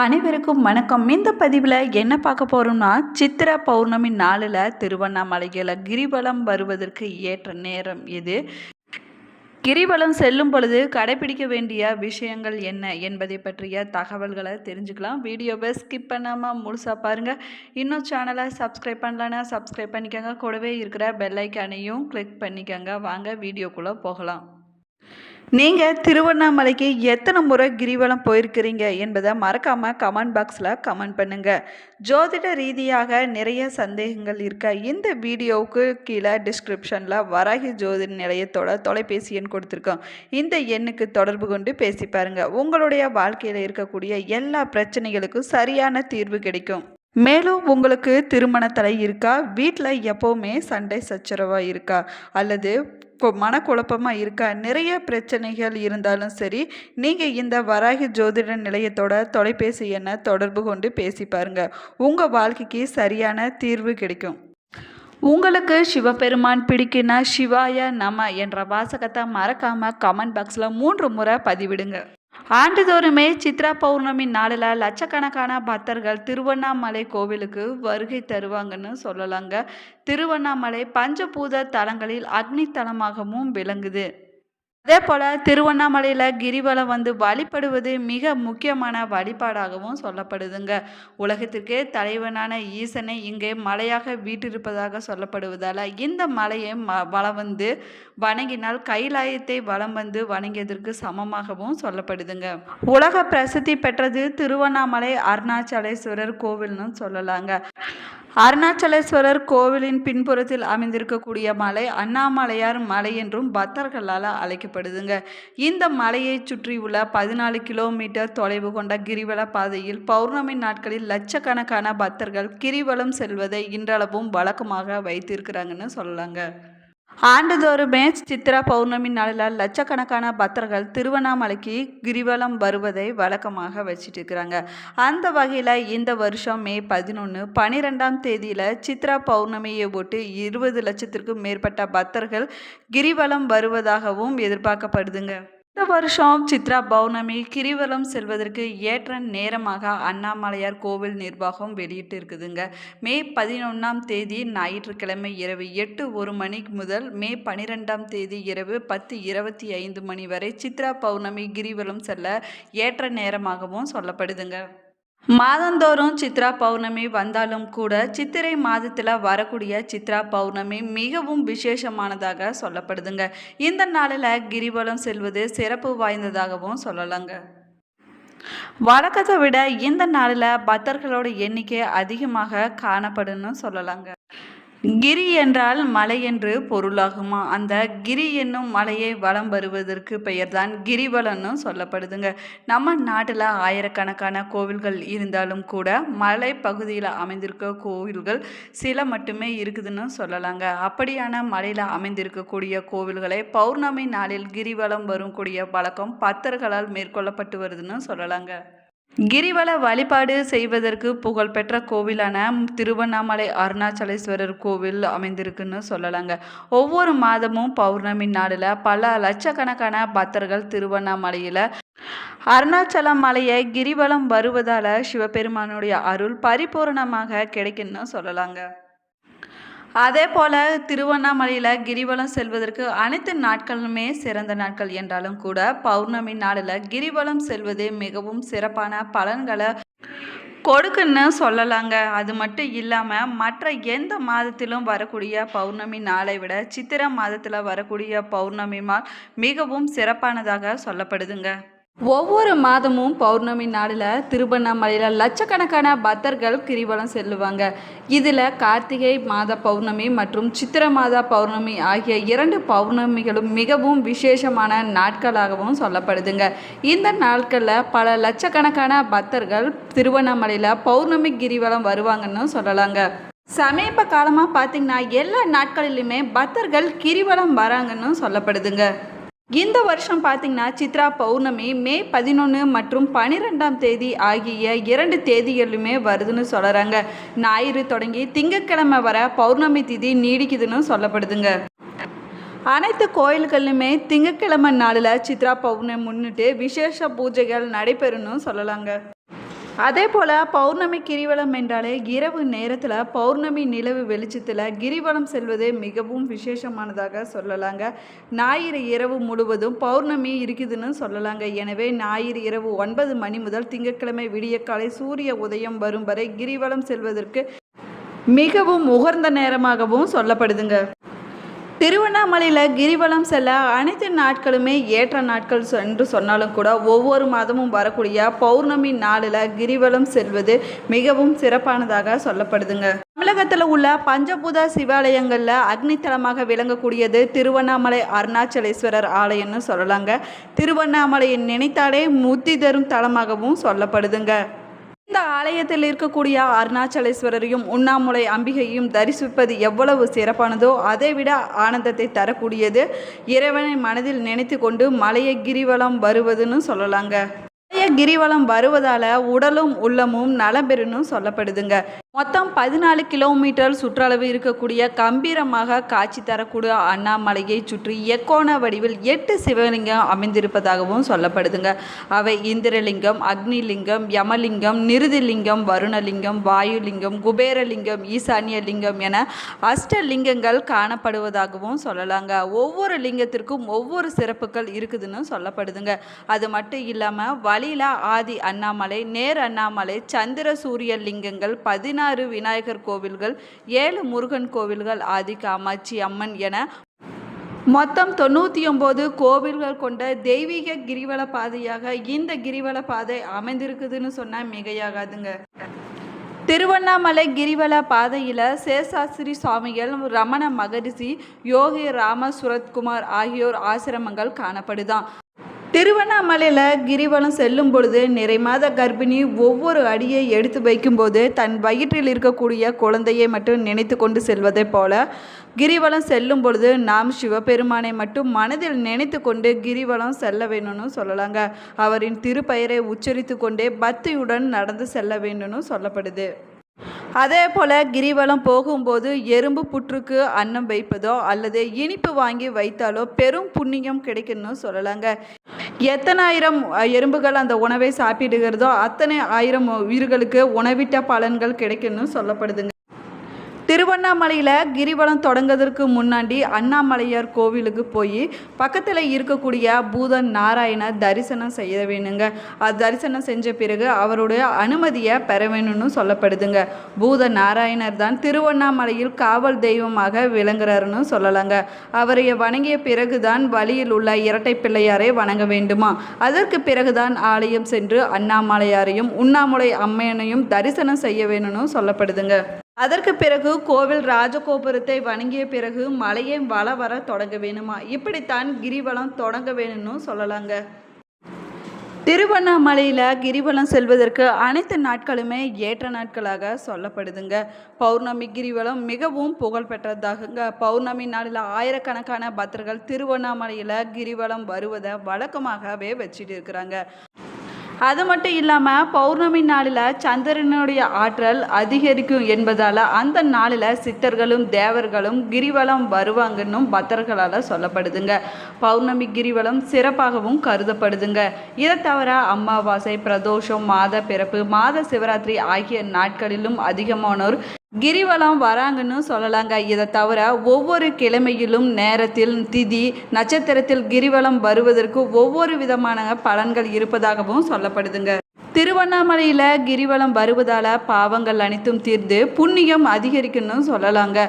அனைவருக்கும் வணக்கம். இந்த பதிவில் என்ன பார்க்க போகிறோம்னா, சித்திரை பௌர்ணமி நாளில் திருவண்ணாமலையில் கிரிவலம் வருவதற்கு ஏற்ற நேரம் எது, கிரிவலம் செல்லும் பொழுது கடைபிடிக்க வேண்டிய விஷயங்கள் என்ன என்பதை பற்றிய தகவல்களை தெரிஞ்சுக்கலாம். வீடியோவை ஸ்கிப் பண்ணாமல் முழுசாக பாருங்கள். இன்னும் சேனலை சப்ஸ்கிரைப் பண்ணலன்னா சப்ஸ்கிரைப் பண்ணிக்கோங்க. கூடவே இருக்கிற பெல் ஐக்கானையும் கிளிக் பண்ணிக்கோங்க. வாங்க வீடியோக்குள்ளே போகலாம். நீங்கள் திருவண்ணாமலைக்கு எத்தனை முறை கிரிவலம் போயிருக்கிறீங்க என்பதை மறக்காமல் கமெண்ட் பாக்ஸில் கமெண்ட் பண்ணுங்கள். ஜோதிட ரீதியாக நிறைய சந்தேகங்கள் இருக்க இந்த வீடியோவுக்கு கீழே டிஸ்கிரிப்ஷனில் வராகி ஜோதிட நிலையத்தோட தொலைபேசி எண் கொடுத்துருக்கோம். இந்த எண்ணுக்கு தொடர்பு கொண்டு பேசி பாருங்கள். உங்களுடைய வாழ்க்கையில் இருக்கக்கூடிய எல்லா பிரச்சனைகளுக்கும் சரியான தீர்வு கிடைக்கும். மேலும் உங்களுக்கு திருமண தடை இருக்கா, வீட்டில் எப்போவுமே சண்டை சச்சரவாக இருக்கா, அல்லது மனக்குழப்பமாக இருக்கா, நிறைய பிரச்சனைகள் இருந்தாலும் சரி, நீங்கள் இந்த வராகி ஜோதிட நிலையத்தோட தொலைபேசி எண்ணை தொடர்பு கொண்டு பேசி பாருங்கள். உங்கள் வாழ்க்கைக்கு சரியான தீர்வு கிடைக்கும். உங்களுக்கு சிவபெருமான் பிடிக்குன்னா சிவாய நம என்ற வாசகத்தை மறக்காமல் கமெண்ட் பாக்ஸில் 3 முறை பதிவிடுங்க. ஆண்டுதோறுமே சித்ரா பௌர்ணமி நாளில் லட்சக்கணக்கான பக்தர்கள் திருவண்ணாமலை கோவிலுக்கு வருகை தருவாங்கன்னு சொல்லலாங்க. திருவண்ணாமலை பஞ்சபூத தலங்களில் அக்னி தலமாகவும் விளங்குது. அதே போல் திருவண்ணாமலையில் கிரிவலம் வழிபடுவது மிக முக்கியமான வழிபாடாகவும் சொல்லப்படுதுங்க. உலகத்திற்கே தலைவனான ஈசனை இங்கே மலையாக வீட்டிருப்பதாக சொல்லப்படுவதால் இந்த மலையை வலம் வணங்கினால் கைலாயத்தை வலம் வணங்கியதற்கு சமமாகவும் சொல்லப்படுதுங்க. உலக பிரசித்தி பெற்றது திருவண்ணாமலை அருணாச்சலேஸ்வரர் கோவில்னு சொல்லலாங்க. அருணாச்சலேஸ்வரர் கோவிலின் பின்புறத்தில் அமைந்திருக்கக்கூடிய மலை அண்ணாமலையார் மலை என்றும் பக்தர்களால் அழைக்கப்படுதுங்க. இந்த மலையை சுற்றியுள்ள 14 கிலோமீட்டர் தொலைவு கொண்ட கிரிவல பாதையில் பௌர்ணமி நாட்களில் லட்சக்கணக்கான பக்தர்கள் கிரிவலம் செல்வதை இன்றளவும் வழக்கமாக வைத்திருக்கிறாங்கன்னு சொல்லலாங்க. ஆண்டுதோறுமே சித்திரா பௌர்ணமி நாளில் லட்சக்கணக்கான பக்தர்கள் திருவண்ணாமலைக்கு கிரிவலம் வருவதை வழக்கமாக வச்சுட்டு இருக்கிறாங்க. அந்த வகையில் இந்த வருஷம் மே 11, 12ஆம் தேதியில் சித்ரா பௌர்ணமியை ஒட்டி 20 லட்சத்திற்கும் மேற்பட்ட பக்தர்கள் கிரிவலம் வருவதாகவும் எதிர்பார்க்கப்படுதுங்க. இந்த வருஷம் சித்ரா பௌர்ணமி கிரிவலம் செல்வதற்கு ஏற்ற நேரமாக அண்ணாமலையார் கோவில் நிர்வாகம் வெளியிட்டு இருக்குதுங்க. மே 11ஆம் தேதி ஞாயிற்றுக்கிழமை இரவு 8:01 மணி முதல் மே 12ஆம் தேதி இரவு 10:25 மணி வரை சித்ரா பௌர்ணமி கிரிவலம் செல்ல ஏற்ற நேரமாகவும் சொல்லப்படுதுங்க. மாதந்தோறும் சித்ரா பௌர்ணமி வந்தாலும் கூட சித்திரை மாதத்தில் வரக்கூடிய சித்ரா பௌர்ணமி மிகவும் விசேஷமானதாக சொல்லப்படுதுங்க. இந்த நாளில் கிரிவலம் செல்வது சிறப்பு வாய்ந்ததாகவும் சொல்லலாங்க. வழக்கத்தை விட இந்த நாளில் பக்தர்களோட எண்ணிக்கை அதிகமாக காணப்படுன்னு சொல்லலாங்க. கிரி என்றால் மலை என்று பொருளாகுமா. அந்த கிரி என்னும் மலையை வலம் வருவதற்கு பெயர்தான் கிரிவலம்னு சொல்லப்படுதுங்க. நம்ம நாட்டில் ஆயிரக்கணக்கான கோவில்கள் இருந்தாலும் கூட மலை பகுதியில் அமைந்திருக்க கோவில்கள் சில மட்டுமே இருக்குதுன்னு சொல்லலாங்க. அப்படியான மலையில் அமைந்திருக்கக்கூடிய கோவில்களை பௌர்ணமி நாளில் கிரிவலம் வரக்கூடிய பழக்கம் பக்தர்களால் மேற்கொள்ளப்பட்டு வருதுன்னு சொல்லலாங்க. கிரிவல வழிபாடு செய்வதற்கு புகழ்பெற்ற கோவிலான திருவண்ணாமலை அருணாச்சலேஸ்வரர் கோவில் அமைந்திருக்குன்னு சொல்லலாங்க. ஒவ்வொரு மாதமும் பௌர்ணமி நாளில் பல லட்சக்கணக்கான பக்தர்கள் திருவண்ணாமலையில் அருணாச்சலம் மலையை கிரிவலம் வருவதால் சிவபெருமானுடைய அருள் பரிபூரணமாக கிடைக்குன்னு சொல்லலாங்க. அதே போல் திருவண்ணாமலையில் கிரிவலம் செல்வதற்கு அனைத்து நாட்களுமே சிறந்த நாட்கள் என்றாலும் கூட பௌர்ணமி நாளில் கிரிவலம் செல்வது மிகவும் சிறப்பான பலன்களை கொடுக்குன்னு சொல்லலாங்க. அது மட்டும் இல்லாமல் மற்ற எந்த மாதத்திலும் வரக்கூடிய பௌர்ணமி நாளை விட சித்திரை மாதத்தில் வரக்கூடிய பௌர்ணமி நாள் மிகவும் சிறப்பானதாக சொல்லப்படுதுங்க. ஒவ்வொரு மாதமும் பௌர்ணமி நாளில் திருவண்ணாமலையில் லட்சக்கணக்கான பக்தர்கள் கிரிவலம் செல்லுவாங்க. இதில் கார்த்திகை மாத பௌர்ணமி மற்றும் சித்திரை மாத பௌர்ணமி ஆகிய 2 பௌர்ணமிகளும் மிகவும் விசேஷமான நாட்களாகவும் சொல்லப்படுதுங்க. இந்த நாட்களில் பல லட்சக்கணக்கான பக்தர்கள் திருவண்ணாமலையில் பௌர்ணமி கிரிவலம் வருவாங்கன்னு சொல்லலாங்க. சமீப காலமாக பார்த்திங்கன்னா எல்லா நாட்களிலுமே பக்தர்கள் கிரிவலம் வராங்கன்னு சொல்லப்படுதுங்க. இந்த வருஷம் பார்த்திங்கன்னா சித்ரா பௌர்ணமி மே 11 மற்றும் 12ஆம் தேதி ஆகிய 2 தேதிகளுமே வருதுன்னு சொல்கிறாங்க. ஞாயிறு தொடங்கி திங்கட்கிழமை வர பௌர்ணமி திதி நீடிக்குதுன்னு சொல்லப்படுதுங்க. அனைத்து கோயில்களிலுமே திங்கட்கிழமை நாளில் சித்ரா பௌர்ணமி முன்னிட்டு விசேஷ பூஜைகள் நடைபெறும்னு சொல்லலாங்க. அதே போல் பௌர்ணமி கிரிவலம் என்றாலே இரவு நேரத்தில் பௌர்ணமி நிலவு வெளிச்சத்தில் கிரிவலம் செல்வது மிகவும் விசேஷமானதாக சொல்லலாங்க. ஞாயிறு இரவு முழுவதும் பௌர்ணமி இருக்குதுன்னு சொல்லலாங்க. எனவே ஞாயிறு இரவு 9 மணி முதல் திங்கட்கிழமை விடியற்காலை சூரிய உதயம் வரும் வரை கிரிவலம் செல்வதற்கு மிகவும் உகந்த நேரமாகவும் சொல்லப்படுதுங்க. திருவண்ணாமலையில் கிரிவலம் செல்ல அனைத்து நாட்களுமே ஏற்ற நாட்கள் என்று சொன்னாலும் கூட ஒவ்வொரு மாதமும் வரக்கூடிய பௌர்ணமி நாளில் கிரிவலம் செல்வது மிகவும் சிறப்பானதாக சொல்லப்படுதுங்க. தமிழகத்தில் உள்ள பஞ்சபூத சிவாலயங்களில் அக்னித்தலமாக விளங்கக்கூடியது திருவண்ணாமலை அருணாச்சலேஸ்வரர் ஆலயம்னு சொல்லலாங்க. திருவண்ணாமலையை நினைத்தாலே முத்தி தரும் தலமாகவும் சொல்லப்படுதுங்க. இந்த ஆலயத்தில் இருக்கக்கூடிய அருணாச்சலேஸ்வரரையும் உண்ணாமுலை அம்பிகையும் தரிசிப்பது எவ்வளவு சிறப்பானதோ அதைவிட ஆனந்தத்தை தரக்கூடியது இறைவனை மனதில் நினைத்து கொண்டு மலையை கிரிவலம் வருவதுன்னு சொல்லலாங்க. மலையை கிரிவலம் வருவதால் உடலும் உள்ளமும் நலம் பெறுன்னு சொல்லப்படுதுங்க. மொத்தம் 14 கிலோமீட்டர் சுற்றளவு இருக்கக்கூடிய கம்பீரமாக காட்சி தரக்கூடிய அண்ணாமலையை சுற்றி எக்கோண வடிவில் 8 சிவலிங்கம் அமைந்திருப்பதாகவும் சொல்லப்படுதுங்க. அவை இந்திரலிங்கம், அக்னிலிங்கம், யமலிங்கம், நிருதிலிங்கம், வருணலிங்கம், வாயுலிங்கம், குபேரலிங்கம், ஈசான்யலிங்கம் என அஷ்டலிங்கங்கள் காணப்படுவதாகவும் சொல்லலாங்க. ஒவ்வொரு லிங்கத்திற்கும் ஒவ்வொரு சிறப்புகள் இருக்குதுன்னு சொல்லப்படுதுங்க. அது மட்டும் இல்லாமல் வழியில் ஆதி அண்ணாமலை, நேர் அண்ணாமலை, சந்திர சூரிய லிங்கங்கள், 16 விநாயகர் கோவில்கள், 7 முருகன் கோவில்கள், ஆதி காமாட்சி அம்மன் என மொத்தம் 99 கோவில்கள் கொண்ட தெய்வீக கிரிவல பாதையாக இந்த கிரிவல பாதை அமைந்திருக்குதுன்னு சொன்னால் மிகையாகாதுங்க. திருவண்ணாமலை கிரிவல பாதையில் சேஷாஸ்திரி சுவாமிகள், ரமண மகரிஷி, யோகி ராம சுரத்குமார் ஆகியோர் ஆசிரமங்கள் காணப்படுதான். திருவண்ணாமலையில் கிரிவலம் செல்லும் பொழுது நிறைமாத கர்ப்பிணி ஒவ்வொரு அடியை எடுத்து வைக்கும்போது தன் வயிற்றில் இருக்கக்கூடிய குழந்தையை மட்டும் நினைத்து கொண்டு செல்வதை போல கிரிவலம் செல்லும் பொழுது நாம் சிவபெருமானை மட்டும் மனதில் நினைத்து கொண்டு கிரிவலம் செல்ல வேணும்னு சொல்லலாங்க. அவரின் திருப்பெயரை உச்சரித்து கொண்டே பக்தியுடன் நடந்து செல்ல வேண்டும்னு சொல்லப்படுது. அதே போல் கிரிவலம் போகும்போது எறும்பு புற்றுக்கு அன்னம் வைப்பதோ அல்லது இனிப்பு வாங்கி வைத்தாலோ பெரும் புண்ணியம் கிடைக்குன்னு சொல்லலாங்க. எத்தனை ஆயிரம் எறும்புகள் அந்த உணவை சாப்பிடுகிறதோ அத்தனை ஆயிரம் உயிர்களுக்கு உணவிட்ட பலன்கள் கிடைக்குன்னு சொல்லப்படுதுங்க. திருவண்ணாமலையில் கிரிவலம் தொடங்குவதற்கு முன்னாடி அண்ணாமலையார் கோவிலுக்கு போய் பக்கத்தில் இருக்கக்கூடிய பூத நாராயண தரிசனம் செய்ய வேணுங்க. அது தரிசனம் செஞ்ச பிறகு அவருடைய அனுமதியை பெற வேணும்னு சொல்லப்படுதுங்க. பூத நாராயணர் தான் திருவண்ணாமலையில் காவல் தெய்வமாக விளங்குறாருன்னு சொல்லலாங்க. அவரை வணங்கிய பிறகுதான் வழியில் உள்ள இரட்டை பிள்ளையாரை வணங்க வேண்டுமா. அதற்கு பிறகுதான் ஆலயம் சென்று அண்ணாமலையாரையும் உண்ணாமுலை அம்மையனையும் தரிசனம் செய்ய வேணும்னு சொல்லப்படுதுங்க. அதற்கு பிறகு கோவில் ராஜகோபுரத்தை வணங்கிய பிறகு மலையை வள வர தொடங்க வேணுமா. இப்படித்தான் கிரிவலம் தொடங்க வேணும்னு சொல்லலாங்க. திருவண்ணாமலையில் கிரிவலம் செல்வதற்கு அனைத்து நாட்களுமே ஏற்ற நாட்களாக சொல்லப்படுதுங்க. பௌர்ணமி கிரிவலம் மிகவும் புகழ்பெற்றதாகுங்க. பௌர்ணமி நாளில் ஆயிரக்கணக்கான பக்தர்கள் திருவண்ணாமலையில் கிரிவலம் வருவதை வழக்கமாகவே வச்சுட்டு இருக்கிறாங்க. அது மட்டும் இல்லாமல் பௌர்ணமி நாளில் சந்திரனுடைய ஆற்றல் அதிகரிக்கும் என்பதால் அந்த நாளில் சித்தர்களும் தேவர்களும் கிரிவலம் வருவாங்கன்னு பக்தர்களால் சொல்லப்படுதுங்க. பௌர்ணமி கிரிவலம் சிறப்பாகவும் கருதப்படுதுங்க. இதை தவிர அமாவாசை, பிரதோஷம், மாத பிறப்பு, மாத சிவராத்திரி ஆகிய நாட்களிலும் அதிகமானோர் கிரிவலம் வராங்கன்னு சொல்லலாங்க. இதை தவிர ஒவ்வொரு கிழமையிலும் நேரத்தில், திதி, நட்சத்திரத்தில் கிரிவலம் வருவதற்கு ஒவ்வொரு விதமான பலன்கள் இருப்பதாகவும் சொல்லப்படுதுங்க. திருவண்ணாமலையில் கிரிவலம் வருவதால் பாவங்கள் அனைத்தும் தீர்ந்து புண்ணியம் அதிகரிக்குன்னு சொல்லலாங்க.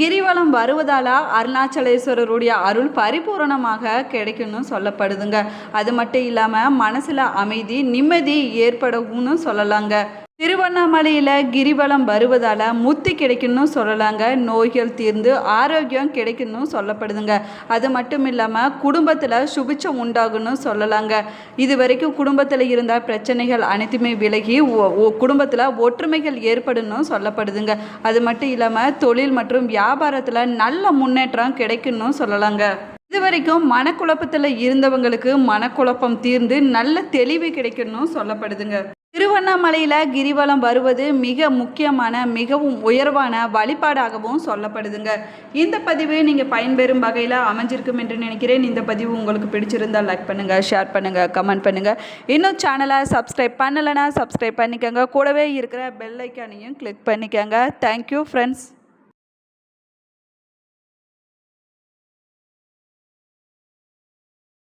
கிரிவலம் வருவதால் அருணாச்சலேஸ்வரருடைய அருள் பரிபூரணமாக கிடைக்கும்னு சொல்லப்படுதுங்க. அது மட்டும் இல்லாமல் மனசில் அமைதி, நிம்மதி ஏற்படும்னு சொல்லலாங்க. திருவண்ணாமலையில் கிரிவலம் வருவதால் முத்தி கிடைக்குன்னு சொல்லலாங்க. நோய்கள் தீர்ந்து ஆரோக்கியம் கிடைக்குன்னு சொல்லப்படுதுங்க. அது மட்டும் இல்லாமல் குடும்பத்தில் சுபிட்சம் உண்டாகுன்னு சொல்லலாங்க. இது வரைக்கும் குடும்பத்தில் இருந்த பிரச்சனைகள் அனைத்துமே விலகி குடும்பத்தில் ஒற்றுமைகள் ஏற்படுன்னு சொல்லப்படுதுங்க. அது மட்டும் இல்லாமல் தொழில் மற்றும் வியாபாரத்தில் நல்ல முன்னேற்றம் கிடைக்குன்னு சொல்லலாங்க. இதுவரைக்கும் மனக்குழப்பத்தில் இருந்தவங்களுக்கு மனக்குழப்பம் தீர்ந்து நல்ல தெளிவு கிடைக்கணும்னு சொல்லப்படுதுங்க. திருவண்ணாமலையில் கிரிவலம் வருவது மிக முக்கியமான மிகவும் உயர்வான வழிபாடாகவும் சொல்லப்படுதுங்க. இந்த பதிவு நீங்கள் பயன்பெறும் வகையில் அமைஞ்சிருக்கும் என்று நினைக்கிறேன். இந்த பதிவு உங்களுக்கு பிடிச்சிருந்தால் லைக் பண்ணுங்கள், ஷேர் பண்ணுங்கள், கமெண்ட் பண்ணுங்கள். இன்னும் சேனலை சப்ஸ்கிரைப் பண்ணலைன்னா சப்ஸ்கிரைப் பண்ணிக்கோங்க. கூடவே இருக்கிற பெல் ஐக்கானையும் கிளிக் பண்ணிக்கோங்க. Thank you friends.